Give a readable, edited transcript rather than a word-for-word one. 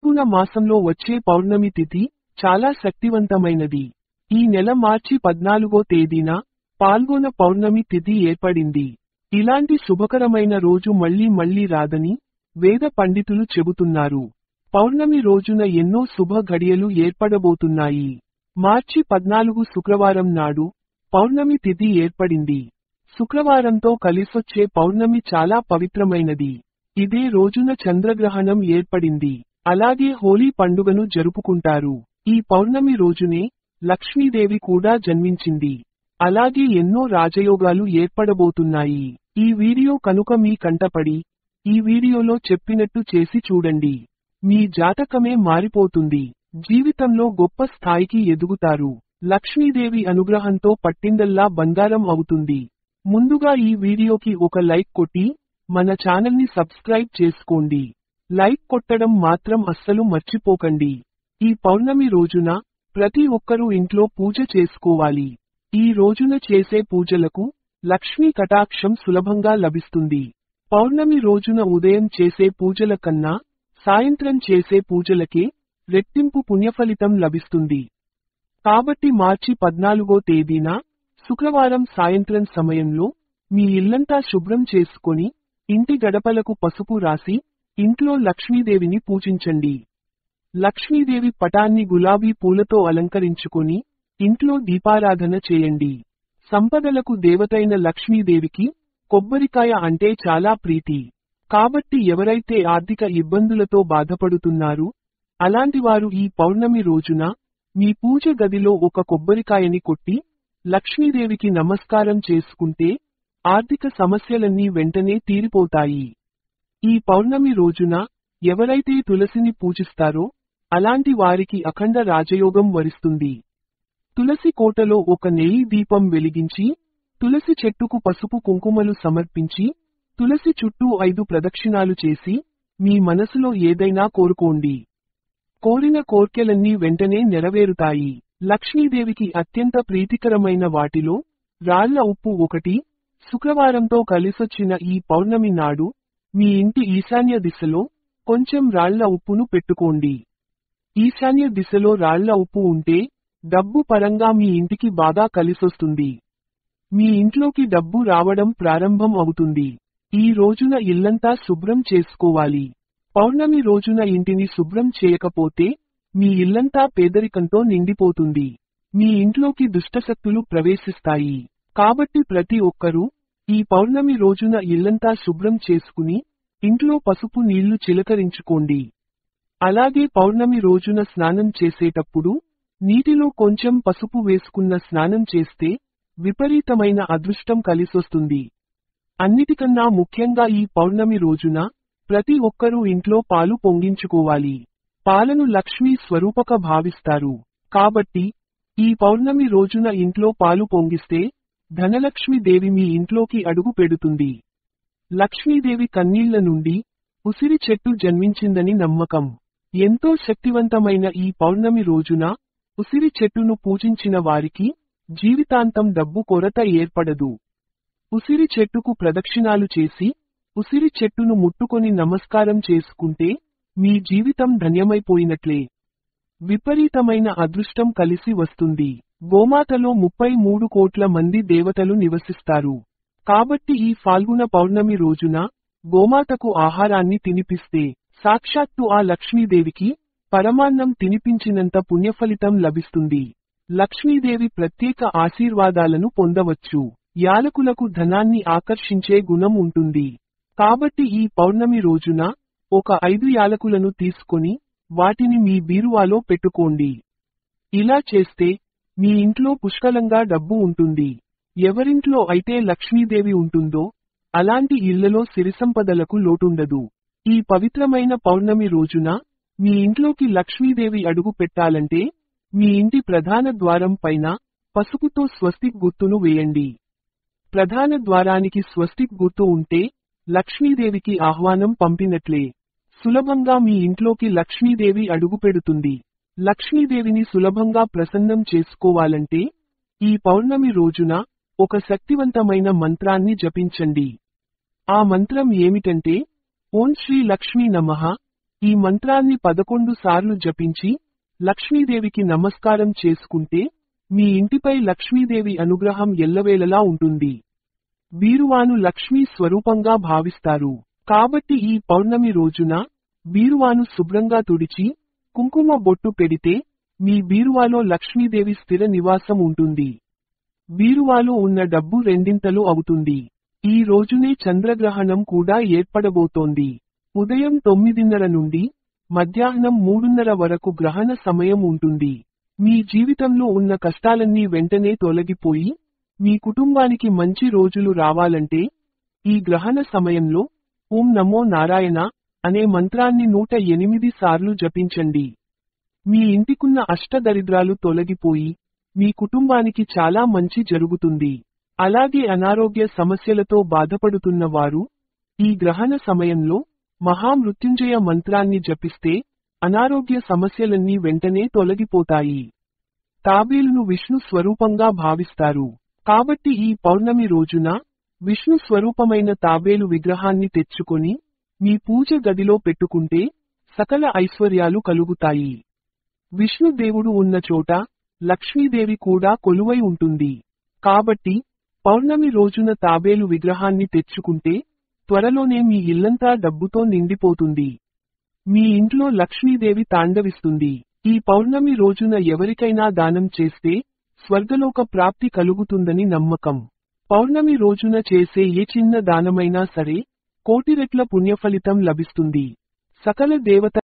ఫాల్గుణ మాసంలో వచ్చే పౌర్ణమి తిథి చాలా శక్తివంతమైనది. ఈ నెల మార్చి 14వ తేదీన పాల్గొన పౌర్ణమి తిథి ఏర్పడింది. ఇలాంటి శుభకరమైన రోజు మళ్ళీ రాదని వేద పండితులు చెబుతున్నారు. పౌర్ణమి రోజున ఎన్నో శుభ ఘడియలు ఏర్పడబోతున్నాయి. మార్చి 14 శుక్రవారం నాడు పౌర్ణమి తిథి ఏర్పడింది. శుక్రవారంతో కలిసొచ్చే పౌర్ణమి చాలా పవిత్రమైనది. ఇదే రోజున చంద్రగ్రహణం ఏర్పడింది. అలాగే హోలీ పండుగను జరుపుకుంటారు. ఈ పౌర్ణమి రోజునే లక్ష్మీదేవి కూడా జన్మించింది. అలాగే ఎన్నో రాజయోగాలు ఏర్పడబోతున్నాయి. ఈ వీడియో కనుక మీ కంటపడి ఈ వీడియోలో చెప్పినట్టు చేసి చూడండి. మీ జాతకమే మారిపోతుంది. జీవితంలో గొప్ప స్థాయికి ఎదుగుతారు. లక్ష్మీదేవి అనుగ్రహంతో పట్టిందల్లా బంగారం అవుతుంది. ముందుగా ఈ వీడియోకి ఒక లైక్ కొట్టి మన ఛానల్ని సబ్స్క్రైబ్ చేసుకోండి. లైక్ కొట్టడం మాత్రం అస్సలు మర్చిపోకండి. ఈ పౌర్ణమి రోజున ప్రతి ఒక్కరూ ఇంట్లో పూజ చేసుకోవాలి. ఈ రోజున చేసే పూజలకు లక్ష్మీ కటాక్షం సులభంగా లభిస్తుంది. పౌర్ణమి రోజున ఉదయం చేసే పూజల కన్నా సాయంత్రం చేసే పూజలకే రెట్టింపు పుణ్యఫలితం లభిస్తుంది. కాబట్టి మార్చి 14వ తేదీన శుక్రవారం సాయంత్రం సమయంలో మీ ఇల్లంతా శుభ్రం చేసుకొని ఇంటి గడపలకు పసుపు రాసి ఇంట్లో లక్ష్మీదేవిని పూజించండి. లక్ష్మీదేవి పటాన్ని గులాబీ పూలతో అలంకరించుకొని ఇంట్లో దీపారాధన చేయండి. సంపదలకు దేవతైన లక్ష్మీదేవికి కొబ్బరికాయ అంటే చాలా ప్రీతి. కాబట్టి ఎవరైతే ఆర్థిక ఇబ్బందులతో బాధపడుతున్నారో అలాంటివారు ఈ పౌర్ణమి రోజున మీ పూజ గదిలో ఒక కొబ్బరికాయని కొట్టి లక్ష్మీదేవికి నమస్కారం చేసుకుంటే ఆర్థిక సమస్యలన్నీ వెంటనే తీరిపోతాయి. ఈ పౌర్ణమి రోజున ఎవరైతే తులసిని పూజిస్తారో అలాంటి వారికి అఖండ రాజయోగం వరిస్తుంది. తులసి కోటలో ఒక నెయ్యి దీపం వెలిగించి తులసి చెట్టుకు పసుపు కుంకుమలు సమర్పించి తులసి చుట్టూ 5 ప్రదక్షిణాలు చేసి మీ మనసులో ఏదైనా కోరుకోండి. కోరిన కోర్కెలన్నీ వెంటనే నెరవేరుతాయి. లక్ష్మీదేవికి అత్యంత ప్రీతికరమైన వాటిలో రాళ్ల ఉప్పు ఒకటి. శుక్రవారంతో కలిసొచ్చిన ఈ పౌర్ణమి నాడు మీ ఇంటి ఈశాన్య దిశలో కొంచెం రాళ్ల ఉప్పును పెట్టుకోండి. ఈశాన్య దిశలో రాళ్ల ఉప్పు ఉంటే డబ్బు పరంగా మీ ఇంటికి బాగా కలిసొస్తుంది. మీ ఇంట్లోకి డబ్బు రావడం ప్రారంభం అవుతుంది. ఈ రోజున ఇల్లంతా శుభ్రం చేసుకోవాలి. పౌర్ణమి రోజున ఇంటిని శుభ్రం చేయకపోతే మీ ఇల్లంతా పేదరికంతో నిండిపోతుంది. మీ ఇంట్లోకి దుష్టశక్తులు ప్రవేశిస్తాయి. కాబట్టి ప్రతి ఒక్కరూ ఈ పౌర్ణమి రోజున ఇల్లంతా శుభ్రం చేసుకుని ఇంట్లో పసుపు నీళ్లు చిలకరించుకోండి. అలాగే పౌర్ణమి రోజున స్నానం చేసేటప్పుడు నీటిలో కొంచెం పసుపు వేసుకున్న స్నానం చేస్తే విపరీతమైన అదృష్టం కలిసొస్తుంది. అన్నిటికన్నా ముఖ్యంగా ఈ పౌర్ణమి రోజున ప్రతి ఒక్కరూ ఇంట్లో పాలు పొంగించుకోవాలి. పాలను లక్ష్మీ స్వరూపక భావిస్తారు. కాబట్టి ఈ పౌర్ణమి రోజున ఇంట్లో పాలు పొంగిస్తే ధనలక్ష్మి దేవి మీ ఇంట్లోకి అడుగు పెడుతుంది. లక్ష్మీదేవి కన్నీళ్ల నుండి ఉసిరి చెట్టు జన్మించిందని నమ్మకం. ఎంతో శక్తివంతమైన ఈ పౌర్ణమి రోజున ఉసిరి చెట్టును పూజించిన వారికి జీవితాంతం డబ్బు కొరత ఏర్పడదు. ఉసిరి చెట్టుకు ప్రదక్షిణాలు చేసి ఉసిరి చెట్టును ముట్టుకొని నమస్కారం చేసుకుంటే మీ జీవితం ధన్యమైపోయినట్లే. విపరీతమైన అదృష్టం కలిసి వస్తుంది. గోమాతలో 33 కోట్ల మంది దేవతలు నివసిస్తారు. కాబట్టి ఈ ఫాల్గుణ పౌర్ణమి రోజున గోమాతకు ఆహారాన్ని తినిపిస్తే సాక్షాత్తు ఆ లక్ష్మీదేవికి పరమాన్నం తినిపించినంత పుణ్యఫలితం లభిస్తుంది. లక్ష్మీదేవి ప్రత్యేక ఆశీర్వాదాలను పొందవచ్చు. యాలకులకు ధనాన్ని ఆకర్షించే గుణం ఉంటుంది. కాబట్టి ఈ పౌర్ణమి రోజున ఒక 5 యాలకులను తీసుకొని వాటిని మీ బీరువాలో పెట్టుకోండి. ఇలా చేస్తే మీ ఇంట్లో పుష్కలంగా డబ్బు ఉంటుంది. ఎవరింట్లో అయితే లక్ష్మీదేవి ఉంటుందో అలాంటి ఇళ్లలో సిరిసంపదలకు లోటుండదు. ఈ పవిత్రమైన పౌర్ణమి రోజున మీ ఇంట్లోకి లక్ష్మీదేవి అడుగు పెట్టాలంటే మీ ఇంటి ప్రధాన ద్వారం పైన పసుపుతో స్వస్తిక్ గుర్తును వేయండి. ప్రధాన ద్వారానికి స్వస్తిక్ గుర్తు ఉంటే లక్ష్మీదేవికి ఆహ్వానం పంపినట్లే. సులభంగా మీ ఇంట్లోకి లక్ష్మీదేవి అడుగుపెడుతుంది. లక్ష్మీదేవిని సులభంగా ప్రసన్నం చేసుకోవాలంటే ఈ పౌర్ణమి రోజున ఒక శక్తివంతమైన మంత్రాన్ని జపించండి. ఆ మంత్రం ఏమిటంటే ఓం శ్రీ లక్ష్మీ నమః. ఈ మంత్రాన్ని 11 సార్లు జపించి లక్ష్మీదేవికి నమస్కారం చేసుకుంటే మీ ఇంటిపై లక్ష్మీదేవి అనుగ్రహం ఎల్లవేళలా ఉంటుంది. బీరువాను లక్ష్మీ స్వరూపంగా భావిస్తారు. కాబట్టి ఈ పౌర్ణమి రోజున బీరువాను శుభ్రంగా తుడిచి కుంకుమ బొట్టు పెడితే మీ బీరువాలో లక్ష్మీదేవి స్థిర నివాసం ఉంటుంది. బీరువాలో ఉన్న డబ్బు రెండింతలు అవుతుంది. ఈ రోజునే చంద్రగ్రహణం కూడా ఏర్పడబోతోంది. ఉదయం 9:30 నుండి మధ్యాహ్నం 3:30 వరకు గ్రహణ సమయం ఉంటుంది. మీ జీవితంలో ఉన్న కష్టాలన్నీ వెంటనే తొలగిపోయి మీ కుటుంబానికి మంచి రోజులు రావాలంటే ఈ గ్రహణ సమయంలో ఓం నమో నారాయణ అనే మంత్రాన్ని 108 సార్లు జపించండి. మీ ఇంటికున్న అష్టదరిద్రాలు తొలగిపోయి మీ కుటుంబానికి చాలా మంచి జరుగుతుంది. అలాగే అనారోగ్య సమస్యలతో బాధపడుతున్న వారు ఈ గ్రహణ సమయంలో మహామృత్యుంజయ మంత్రాన్ని జపిస్తే అనారోగ్య సమస్యలన్నీ వెంటనే తొలగిపోతాయి. తాబేలును విష్ణు స్వరూపంగా భావిస్తారు. కాబట్టి ఈ పౌర్ణమి రోజున విష్ణు స్వరూపమైన తాబేలు విగ్రహాన్ని తెచ్చుకొని మీ పూజ గదిలో పెట్టుకుంటే సకల ఐశ్వర్యాలు కలుగుతాయి. విష్ణుదేవుడు ఉన్న చోట లక్ష్మీదేవి కూడా కొలువై ఉంటుంది. కాబట్టి పౌర్ణమి రోజున తాబేలు విగ్రహాన్ని తెచ్చుకుంటే త్వరలోనే మీ ఇల్లంతా డబ్బుతో నిండిపోతుంది. మీ ఇంట్లో లక్ష్మీదేవి తాండవిస్తుంది. ఈ పౌర్ణమి రోజున ఎవరికైనా దానం చేస్తే స్వర్గలోక ప్రాప్తి కలుగుతుందని నమ్మకం. పౌర్ణమి రోజున చేసే ఏ చిన్న దానమైనా సరే 1,000,000 రెట్ల పుణ్యఫలితం లభిస్తుంది. సకల దేవత